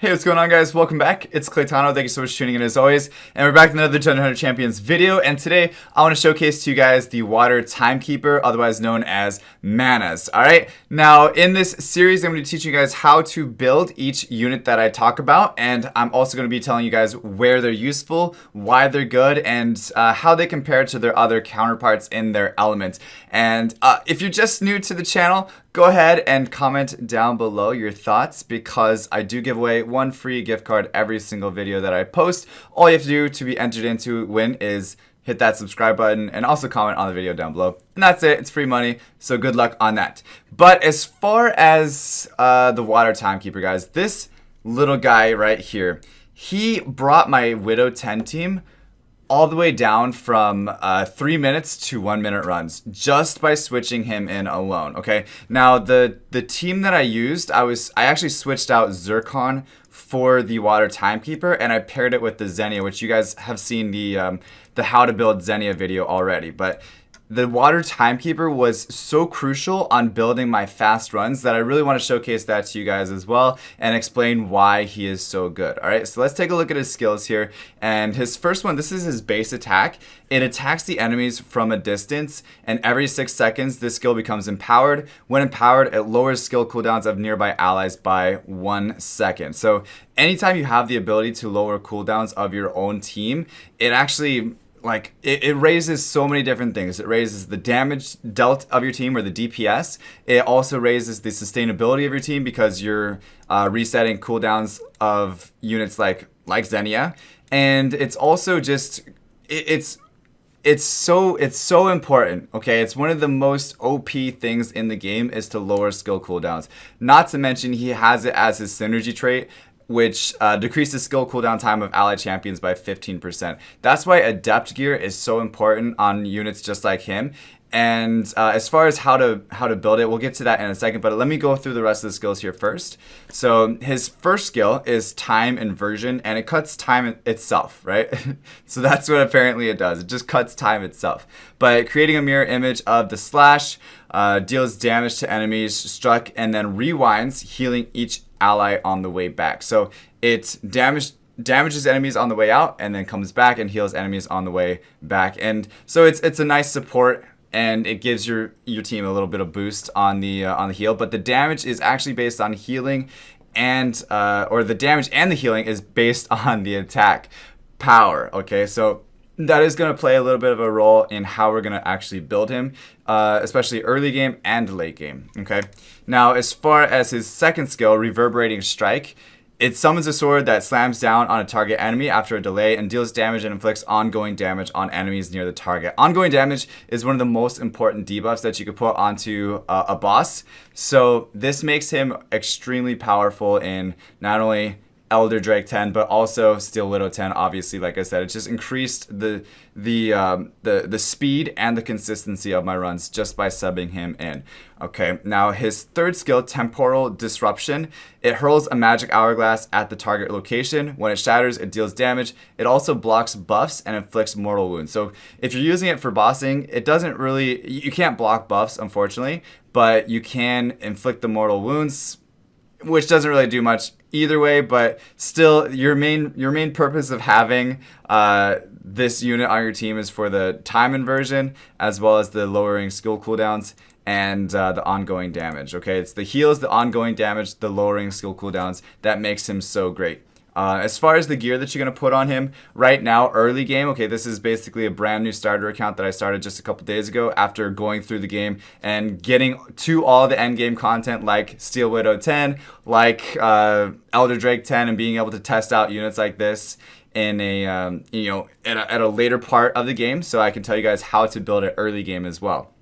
Hey, what's going on, guys? Welcome back. It's Claytano. Thank you so much for tuning in as always. And we're back with another 100 Champions video. And today I want to showcase to you guys the water timekeeper, otherwise known as MANAS. All right. Now, in this series, I'm going to teach you guys how to build each unit that I talk about. And I'm also going to be telling you guys where they're useful, why they're good, and how they compare to their other counterparts in their element. And if you're just new to the channel, go ahead and comment down below your thoughts, because I do give away one free gift card every single video that I post. All you have to do to be entered into win is hit that subscribe button and also comment on the video down below. And that's it. It's free money, so good luck on that. But as far as the water timekeeper, guys, this little guy right here, he brought my Widow 10 team all the way down from 3 minutes to 1 minute runs just by switching him in alone. Okay, now the team that I used, I actually switched out Zircon for the water timekeeper, and I paired it with the Xenia, which you guys have seen the how to build Xenia video already. But the water timekeeper was so crucial on building my fast runs that I really want to showcase that to you guys as well and explain why he is so good. All right, so let's take a look at his skills here. And his first one, this is his base attack. It attacks the enemies from a distance, and every 6 seconds this skill becomes empowered. When empowered, it lowers skill cooldowns of nearby allies by 1 second. So anytime you have the ability to lower cooldowns of your own team, it actually it raises so many different things. It raises the damage dealt of your team, or the DPS. It also raises the sustainability of your team, because you're resetting cooldowns of units like Xenia. And it's also just it's so important. Okay, it's one of the most OP things in the game is to lower skill cooldowns. Not to mention, he has it as his synergy trait, which decreases skill cooldown time of allied champions by 15%. That's why Adept gear is so important on units just like him. And as far as how to build it, we'll get to that in a second, but let me go through the rest of the skills here first. So his first skill is time inversion, and it cuts time itself, right? So that's what apparently it does. It just cuts time itself. But creating a mirror image of the slash, deals damage to enemies struck, and then rewinds, healing each ally on the way back. So it damages enemies on the way out, and then comes back and heals enemies on the way back. And so it's a nice support, and it gives your team a little bit of boost on the heal. But the damage is actually based on healing, and or the damage and the healing is based on the attack power. Okay, so that is going to play a little bit of a role in how we're going to actually build him, especially early game and late game. Okay, now as far as his second skill, Reverberating Strike, it summons a sword that slams down on a target enemy after a delay and deals damage and inflicts ongoing damage on enemies near the target. Ongoing damage is one of the most important debuffs that you could put onto a boss. So this makes him extremely powerful in not only Elder Drake 10, but also Steel Widow 10. Obviously, like I said, it just increased the speed and the consistency of my runs just by subbing him in. Okay, now his third skill, Temporal Disruption, it hurls a magic hourglass at the target location. When it shatters, it deals damage. It also blocks buffs and inflicts mortal wounds. So if you're using it for bossing, it doesn't really, you can't block buffs, unfortunately, but you can inflict the mortal wounds, which doesn't really do much either way. But still, your main purpose of having this unit on your team is for the time inversion, as well as the lowering skill cooldowns and the ongoing damage. Okay, it's the heals, the ongoing damage, the lowering skill cooldowns that makes him so great. As far as the gear that you're going to put on him right now, early game, okay, this is basically a brand new starter account that I started just a couple days ago after going through the game and getting to all the end game content like Steel Widow 10, like Elder Drake 10, and being able to test out units like this in a at a later part of the game, so I can tell you guys how to build it early game as well.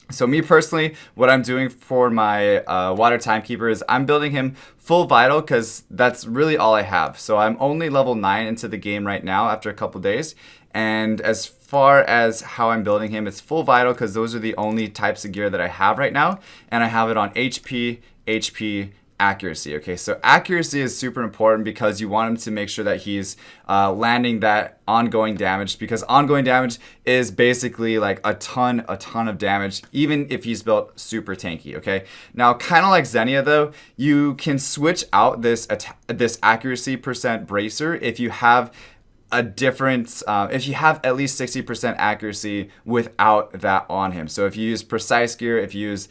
So me personally, what I'm doing for my water timekeeper is I'm building him full vital, because that's really all I have. So I'm only level 9 into the game right now after a couple days. And as far as how I'm building him, it's full vital, because those are the only types of gear that I have right now. And I have it on HP, accuracy. Okay, so accuracy is super important because you want him to make sure that he's landing that ongoing damage, because ongoing damage is basically like a ton of damage, even if he's built super tanky. Okay, now kind of like Xenia though, you can switch out this accuracy percent bracer if you have a different, if you have at least 60% accuracy without that on him. So if you use precise gear, if you use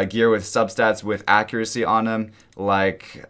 gear with substats with accuracy on them, like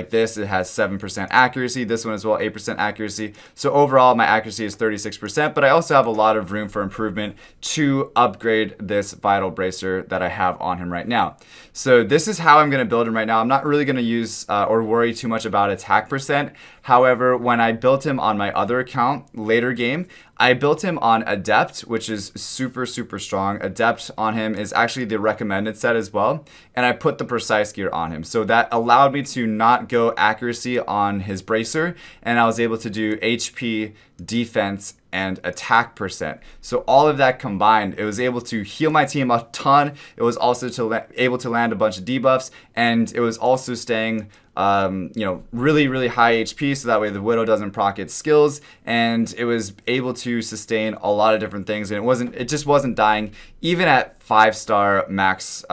this, it has 7% accuracy. This one as well, 8% accuracy. So overall, my accuracy is 36%, but I also have a lot of room for improvement to upgrade this vital bracer that I have on him right now. So this is how I'm going to build him right now. I'm not really going to use or worry too much about attack percent. However, when I built him on my other account later game, I built him on Adept, which is super strong. Adept on him is actually the recommended set as well. And I put the precise gear on him. So that allowed me to not go accuracy on his bracer. And I was able to do HP, defense, and attack percent. So all of that combined, it was able to heal my team a ton. It was also able to land a bunch of debuffs. And it was also staying really high HP, so that way the Widow doesn't proc its skills, and it was able to sustain a lot of different things, and it just wasn't dying even at 5-star max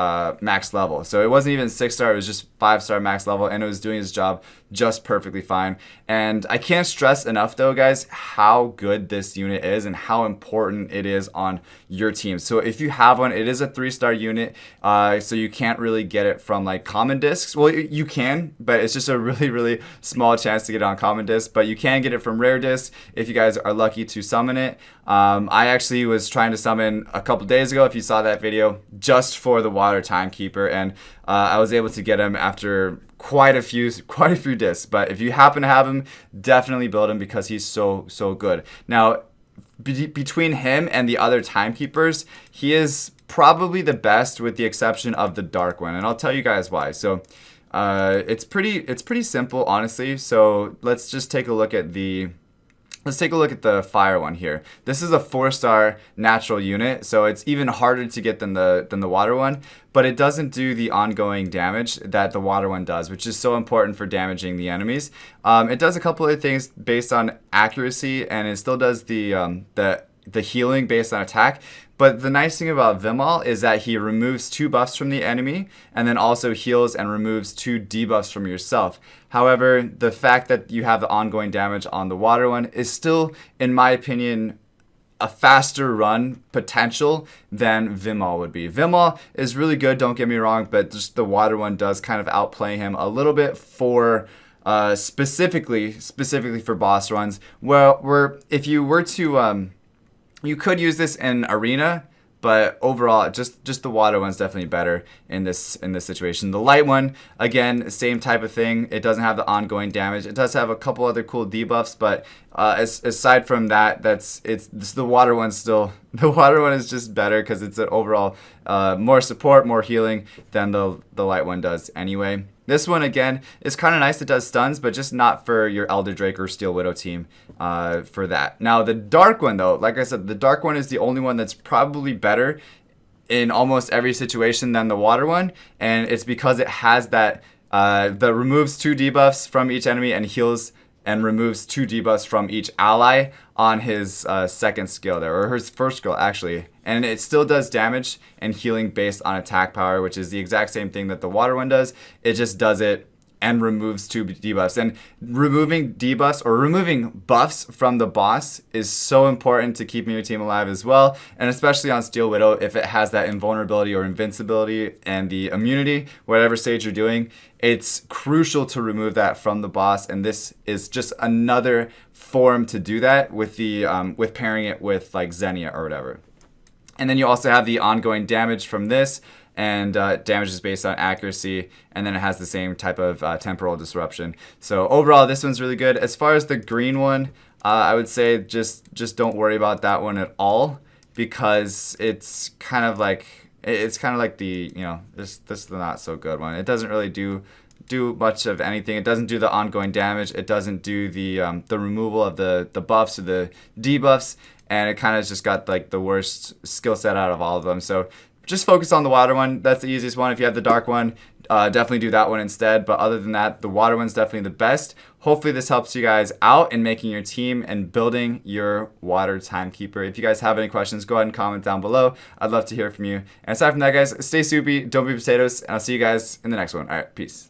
level. So it wasn't even 6-star, it was just 5-star max level, and it was doing its job just perfectly fine. And I can't stress enough though, guys, how good this unit is and how important it is on your team. So if you have one, it is a 3-star unit, so you can't really get it from like common discs. Well, you can, but it's just a really small chance to get it on common disc, but you can get it from rare discs if you guys are lucky to summon it. I actually was trying to summon a couple days ago, if you saw that video, just for the Water Timekeeper, and I was able to get him after quite a few discs. But if you happen to have him, definitely build him because he's so good. Now, between him and the other Timekeepers, he is probably the best with the exception of the Dark One, and I'll tell you guys why. So it's pretty simple, honestly. So let's just take a look at the fire one here. This is a 4-star natural unit, so it's even harder to get than the water one, but it doesn't do the ongoing damage that the water one does, which is so important for damaging the enemies. It does a couple of things based on accuracy, and it still does the healing based on attack. But the nice thing about Vimal is that he removes 2 buffs from the enemy and then also heals and removes 2 debuffs from yourself. However, the fact that you have the ongoing damage on the water one is still, in my opinion, a faster run potential than Vimal would be. Vimal is really good, don't get me wrong, but just the water one does kind of outplay him a little bit for specifically for boss runs. Where if you were to you could use this in arena, but overall, just the water one's definitely better in this situation. The light one, again, same type of thing. It doesn't have the ongoing damage. It does have a couple other cool debuffs, but aside from that, the water one still. The water one is just better because it's an overall more support, more healing than the light one does anyway. This one, again, is kind of nice. It does stuns, but just not for your Elder Drake or Steel Widow team for that. Now, the Dark one, though, like I said, the Dark one is the only one that's probably better in almost every situation than the Water one, and it's because it has that removes 2 debuffs from each enemy and heals and removes 2 debuffs from each ally on his second skill there, or his first skill actually. And it still does damage and healing based on attack power, which is the exact same thing that the water one does. It just does it and removes 2 debuffs. And removing debuffs or removing buffs from the boss is so important to keeping your team alive as well. And especially on Steel Widow, if it has that invulnerability or invincibility and the immunity, whatever stage you're doing, it's crucial to remove that from the boss. And this is just another form to do that with the with pairing it with like Xenia or whatever. And then you also have the ongoing damage from this, and damage is based on accuracy, and then it has the same type of temporal disruption. So overall, this one's really good. As far as the green one, I would say just don't worry about that one at all, because it's kind of like the, you know, this is the not so good one. It doesn't really do much of anything. It doesn't do the ongoing damage. It doesn't do the removal of the buffs or the debuffs, and it kind of just got like the worst skill set out of all of them. So just focus on the water one. That's the easiest one. If you have the dark one, definitely do that one instead. But other than that, the water one's definitely the best. Hopefully this helps you guys out in making your team and building your water timekeeper. If you guys have any questions, go ahead and comment down below. I'd love to hear from you. And aside from that, guys, stay soupy, don't be potatoes, and I'll see you guys in the next one. All right, peace.